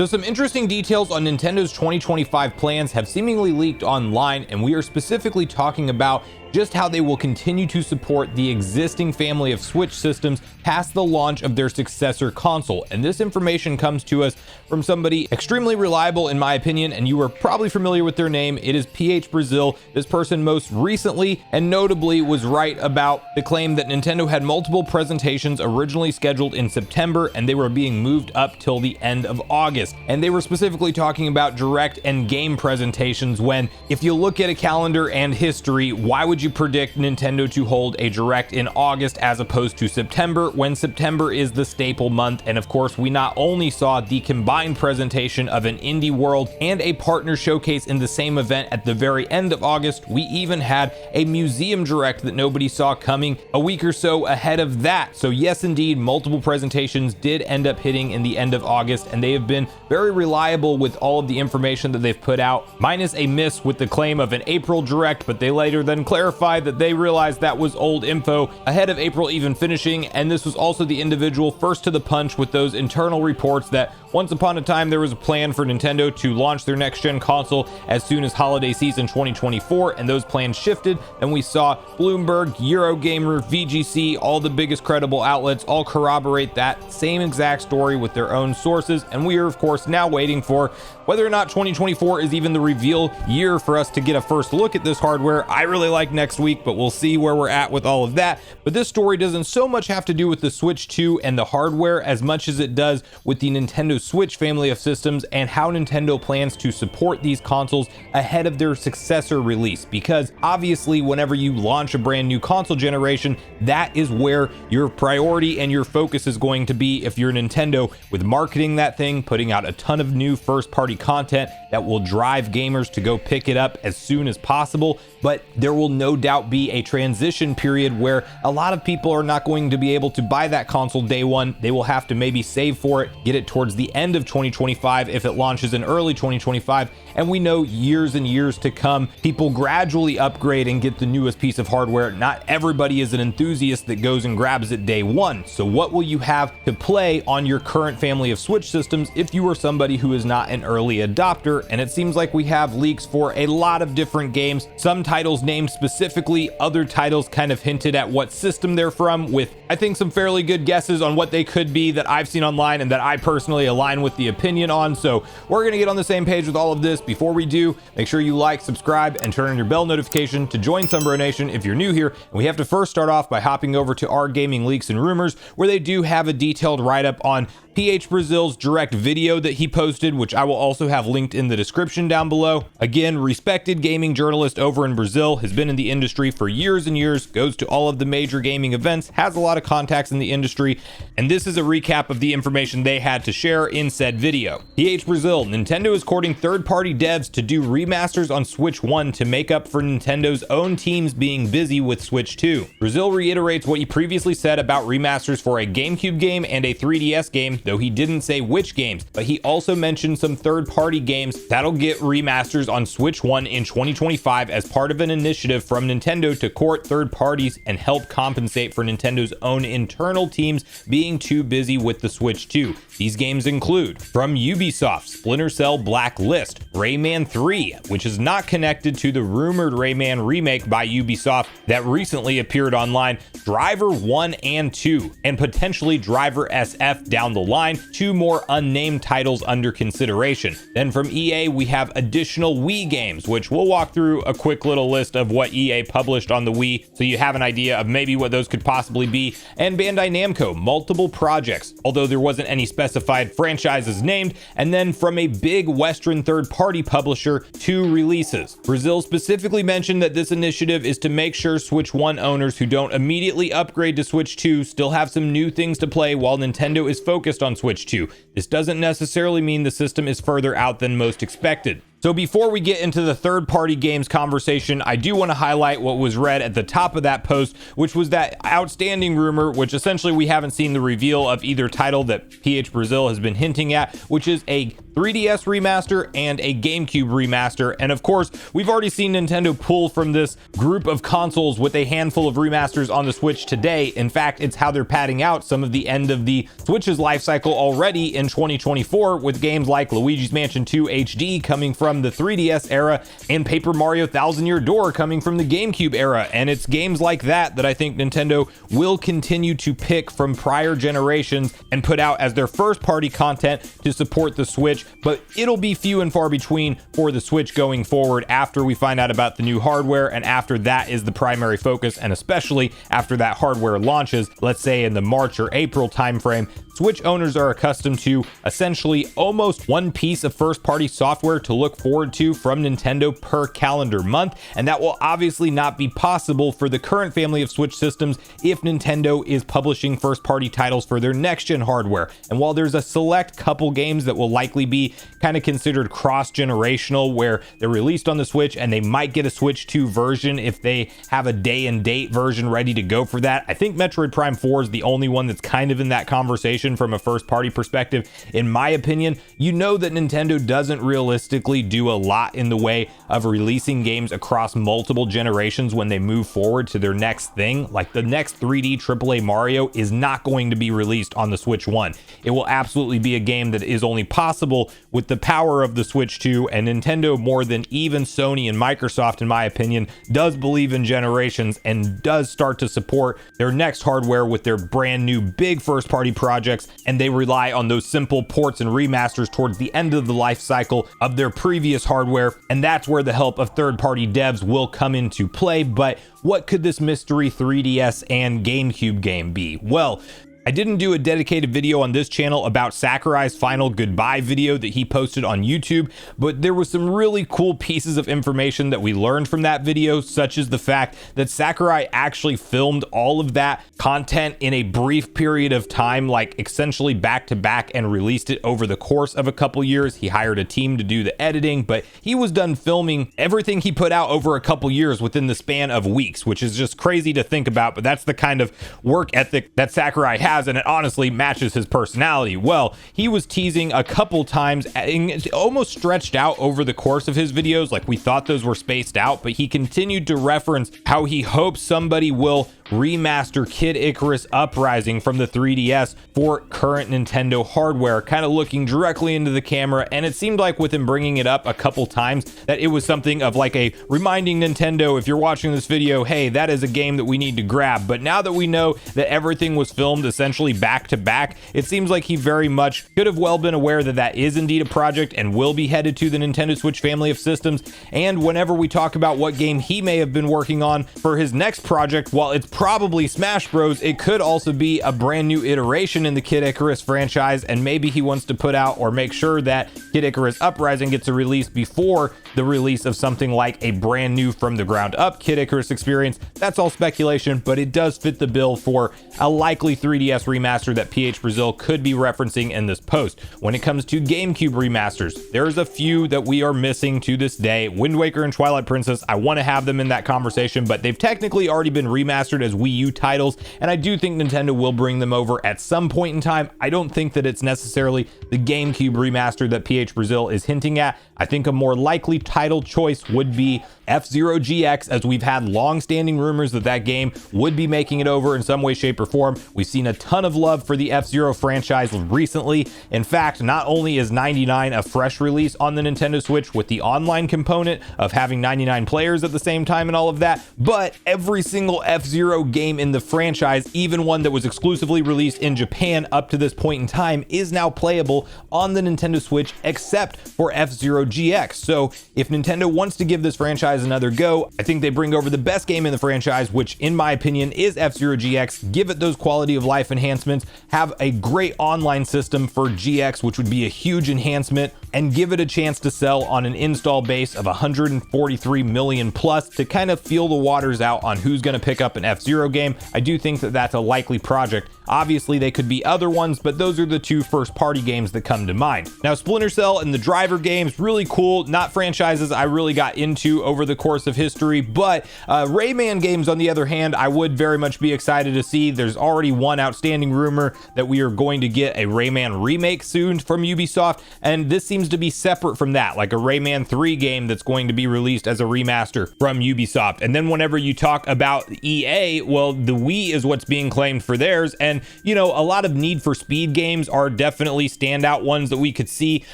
So some interesting details on Nintendo's 2025 plans have seemingly leaked online, and we are specifically talking about just how they will continue to support the existing family of Switch systems past the launch of their successor console. And this information comes to us from somebody extremely reliable in my opinion, and you are probably familiar with their name. It is PH Brazil. This person most recently and notably was right about the claim that Nintendo had multiple presentations originally scheduled in September and they were being moved up till the end of August. And they were specifically talking about direct and game presentations when, if you look at a calendar and history, why would you predict Nintendo to hold a direct in August as opposed to September, when September is the staple month? And of course, we not only saw the combined presentation of an indie world and a partner showcase in the same event at the very end of August, we even had a museum direct that nobody saw coming a week or so ahead of that. So yes, indeed, multiple presentations did end up hitting in the end of August, and they have been very reliable with all of the information that they've put out, minus a miss with the claim of an April direct, but they later then clarified that they realized that was old info ahead of April even finishing. And this was also the individual first to the punch with those internal reports that once upon a time there was a plan for Nintendo to launch their next gen console as soon as holiday season 2024, and those plans shifted, and we saw Bloomberg, Eurogamer, VGC, all the biggest credible outlets all corroborate that same exact story with their own sources. And we are of course now waiting for whether or not 2024 is even the reveal year for us to get a first look at this hardware. I really like next week, but we'll see where we're at with all of that. But this story doesn't so much have to do with the Switch 2 and the hardware as much as it does with the Nintendo Switch family of systems and how Nintendo plans to support these consoles ahead of their successor release. Because obviously whenever you launch a brand new console generation, that is where your priority and your focus is going to be if you're Nintendo, with marketing that thing, putting out a ton of new first party content that will drive gamers to go pick it up as soon as possible. But there will no doubt be a transition period where a lot of people are not going to be able to buy that console day one. They will have to maybe save for it, get it towards the end of 2025 if it launches in early 2025. And we know years and years to come, people gradually upgrade and get the newest piece of hardware. Not everybody is an enthusiast that goes and grabs it day one. So what will you have to play on your current family of Switch systems if you are somebody who is not an early adopter? And it seems like we have leaks for a lot of different games, some titles named specifically, other titles kind of hinted at what system they're from, with I think some fairly good guesses on what they could be that I've seen online and that I personally align with the opinion on. So we're going to get on the same page with all of this. Before we do, make sure you like, subscribe, and turn on your bell notification to join Sunbro Nation if you're new here. And we have to first start off by hopping over to our gaming leaks and rumors, where they do have a detailed write-up on PH Brazil's direct video that he posted, which I will also have linked in the description down below. Again, respected gaming journalist over in Brazil, has been in the industry for years and years, goes to all of the major gaming events, has a lot of contacts in the industry, and this is a recap of the information they had to share in said video. PH Brazil: Nintendo is courting third-party devs to do remasters on Switch 1 to make up for Nintendo's own teams being busy with Switch 2. Brazil reiterates what he previously said about remasters for a GameCube game and a 3DS game, though he didn't say which games, but he also mentioned some third-party games that'll get remasters on Switch 1 in 2025 as part of an initiative from Nintendo to court third parties and help compensate for Nintendo's own internal teams being too busy with the Switch 2. These games include, from Ubisoft, Splinter Cell Blacklist, Rayman 3, which is not connected to the rumored Rayman remake by Ubisoft that recently appeared online, Driver 1 and 2, and potentially Driver SF down the line, two more unnamed titles under consideration. Then from EA, we have additional Wii games, which we'll walk through a quick little list of what EA published on the Wii, so you have an idea of maybe what those could possibly be. And Bandai Namco, multiple projects, although there wasn't any specified franchises named. And then from a big Western third-party publisher, 2 releases. Brazil specifically mentioned that this initiative is to make sure Switch 1 owners who don't immediately upgrade to Switch 2 still have some new things to play while Nintendo is focused on Switch 2. This doesn't necessarily mean the system is further out than most expected. So before we get into the third-party games conversation, I do want to highlight what was read at the top of that post, which was that outstanding rumor, which essentially we haven't seen the reveal of either title that PH Brazil has been hinting at, which is a 3DS remaster and a GameCube remaster. And of course, we've already seen Nintendo pull from this group of consoles with a handful of remasters on the Switch today. In fact, it's how they're padding out some of the end of the Switch's life cycle already in 2024, with games like Luigi's Mansion 2 HD coming from the 3DS era and Paper Mario Thousand Year Door coming from the GameCube era. And it's games like that that I think Nintendo will continue to pick from prior generations and put out as their first party content to support the Switch, but it'll be few and far between for the Switch going forward after we find out about the new hardware, and after that is the primary focus, and especially after that hardware launches, let's say in the March or April timeframe. Switch owners are accustomed to essentially almost one piece of first-party software to look forward to from Nintendo per calendar month, and that will obviously not be possible for the current family of Switch systems if Nintendo is publishing first-party titles for their next-gen hardware. And while there's a select couple games that will likely be kind of considered cross-generational, where they're released on the Switch and they might get a Switch 2 version if they have a day-and-date version ready to go for that, I think Metroid Prime 4 is the only one that's kind of in that conversation from a first party perspective. In my opinion, you know that Nintendo doesn't realistically do a lot in the way of releasing games across multiple generations when they move forward to their next thing. Like the next 3D AAA Mario is not going to be released on the Switch 1. It will absolutely be a game that is only possible with the power of the Switch 2, and Nintendo, more than even Sony and Microsoft, in my opinion, does believe in generations and does start to support their next hardware with their brand new big first party projects, and they rely on those simple ports and remasters towards the end of the life cycle of their previous hardware, and that's where the help of third-party devs will come into play. But what could this mystery 3DS and GameCube game be? Well, I didn't do a dedicated video on this channel about Sakurai's final goodbye video that he posted on YouTube, but there was some really cool pieces of information that we learned from that video, such as the fact that Sakurai actually filmed all of that content in a brief period of time, like essentially back to back, and released it over the course of a couple years. He hired a team to do the editing, but he was done filming everything he put out over a couple years within the span of weeks, which is just crazy to think about, but that's the kind of work ethic that Sakurai has, and it honestly matches his personality. Well, he was teasing a couple times, and almost stretched out over the course of his videos, like we thought those were spaced out, but he continued to reference how he hopes somebody will remaster Kid Icarus Uprising from the 3DS for current Nintendo hardware, kind of looking directly into the camera. And it seemed like with him bringing it up a couple times that it was something of like a reminding Nintendo, if you're watching this video, hey, that is a game that we need to grab. But now that we know that everything was filmed essentially back to back, it seems like he very much could have well been aware that that is indeed a project and will be headed to the Nintendo Switch family of systems. And whenever we talk about what game he may have been working on for his next project, while it's probably Smash Bros, it could also be a brand new iteration in the Kid Icarus franchise, and maybe he wants to put out or make sure that Kid Icarus Uprising gets a release before the release of something like a brand new from the ground up Kid Icarus experience. That's all speculation, but it does fit the bill for a likely 3DS remaster that PH Brazil could be referencing in this post. When it comes to GameCube remasters, there's a few that we are missing to this day. Wind Waker and Twilight Princess, I want to have them in that conversation, but they've technically already been remastered as Wii U titles, and I do think Nintendo will bring them over at some point in time. I don't think that it's necessarily the GameCube remaster that PH Brazil is hinting at. I think a more likely title choice would be F-Zero GX, as we've had long-standing rumors that that game would be making it over in some way, shape, or form. We've seen a ton of love for the F-Zero franchise recently. In fact, not only is 99 a fresh release on the Nintendo Switch with the online component of having 99 players at the same time and all of that, but every single F-Zero game in the franchise, even one that was exclusively released in Japan up to this point in time, is now playable on the Nintendo Switch except for F-Zero GX. So if Nintendo wants to give this franchise another go, I think they bring over the best game in the franchise, which in my opinion is F-Zero GX, give it those quality of life enhancements, have a great online system for GX, which would be a huge enhancement, and give it a chance to sell on an install base of 143 million plus to kind of feel the waters out on who's going to pick up an F-Zero game. I do think that that's a likely project. Obviously they could be other ones, but those are the two first party games that come to mind. Now Splinter Cell and the Driver games, really cool, not franchises I really got into over the course of history, but Rayman games on the other hand, I would very much be excited to see. There's already one outstanding rumor that we are going to get a Rayman remake soon from Ubisoft, and this seems to be separate from that, like a Rayman 3 game that's going to be released as a remaster from Ubisoft. And then whenever you talk about EA, well, the Wii is what's being claimed for theirs, and you know, a lot of Need for Speed games are definitely standout ones that we could see.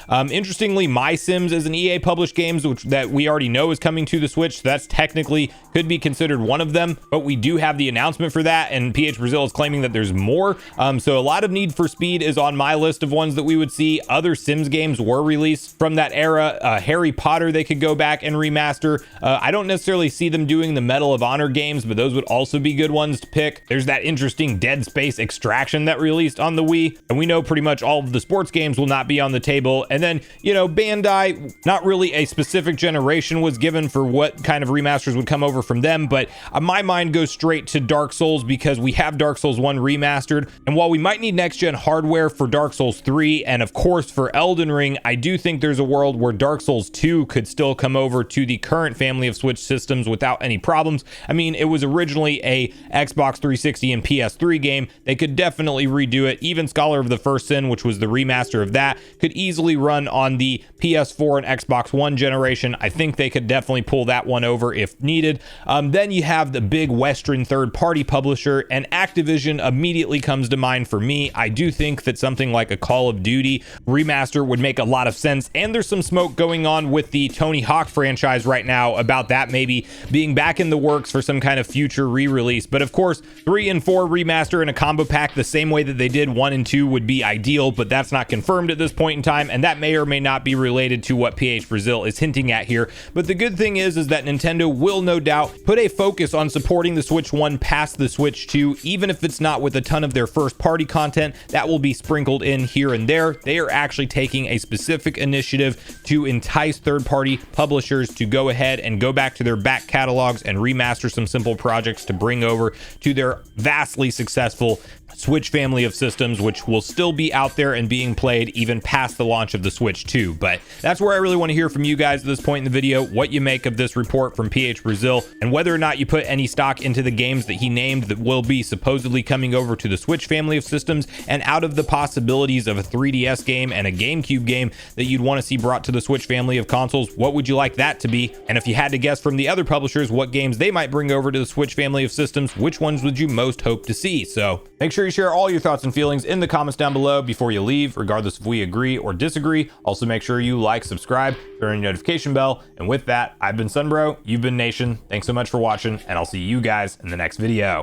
Interestingly, My Sims is an EA published game, which that we already know is coming to the Switch, so that's technically could be considered one of them, but we do have the announcement for that, and PH Brazil is claiming that there's more. So a lot of Need for Speed is on my list of ones that we would see. Other Sims games were released from that era. Harry Potter they could go back and remaster. I don't necessarily see them doing the Medal of Honor games, but those would also be good ones to pick. There's that interesting Dead Space Extraction that released on the Wii, and we know pretty much all of the sports games will not be on the table. And then, you know, Bandai, not really a specific generation was given for what kind of remasters would come over from them, but my mind goes straight to Dark Souls because we have Dark Souls 1 remastered, and while we might need next gen hardware for Dark Souls 3 and of course for Elden Ring, I do think there's a world where Dark Souls 2 could still come over to the current family of Switch systems without any problems. I mean, it was originally a Xbox 360 and PS3 game. They could definitely redo it. Even Scholar of the First Sin, which was the remaster of that, could easily run on the PS4 and Xbox One generation. I think they could definitely pull that one over if needed. Then you have the big Western third-party publisher, and Activision immediately comes to mind for me. I do think that something like a Call of Duty remaster would make a lot of sense, and there's some smoke going on with the Tony Hawk franchise right now about that maybe being back in the works for some kind of future re-release. But of course, 3 and 4 remaster in a combo pack the same way that they did 1 and 2 would be ideal, but that's not confirmed at this point in time, and that may or may not be related to what PH Brazil is hinting at here. But the good thing is that Nintendo will no doubt put a focus on supporting the Switch 1 past the Switch 2, even if it's not with a ton of their first party content that will be sprinkled in here and there. They are actually taking a specific initiative to entice third-party publishers to go ahead and go back to their back catalogs and remaster some simple projects to bring over to their vastly successful Switch family of systems, which will still be out there and being played even past the launch of the Switch 2. But that's where I really want to hear from you guys at this point in the video, what you make of this report from PH Brazil, and whether or not you put any stock into the games that he named that will be supposedly coming over to the Switch family of systems, and out of the possibilities of a 3DS game and a GameCube game that you'd want to see brought to the Switch family of consoles, what would you like that to be? And if you had to guess from the other publishers what games they might bring over to the Switch family of systems, which ones would you most hope to see? So make sure you share all your thoughts and feelings in the comments down below before you leave, regardless if we agree or disagree. Also make sure you like, subscribe, turn on your notification bell. And with that, I've been Sunbro, you've been Nation. Thanks so much for watching, and I'll see you guys in the next video.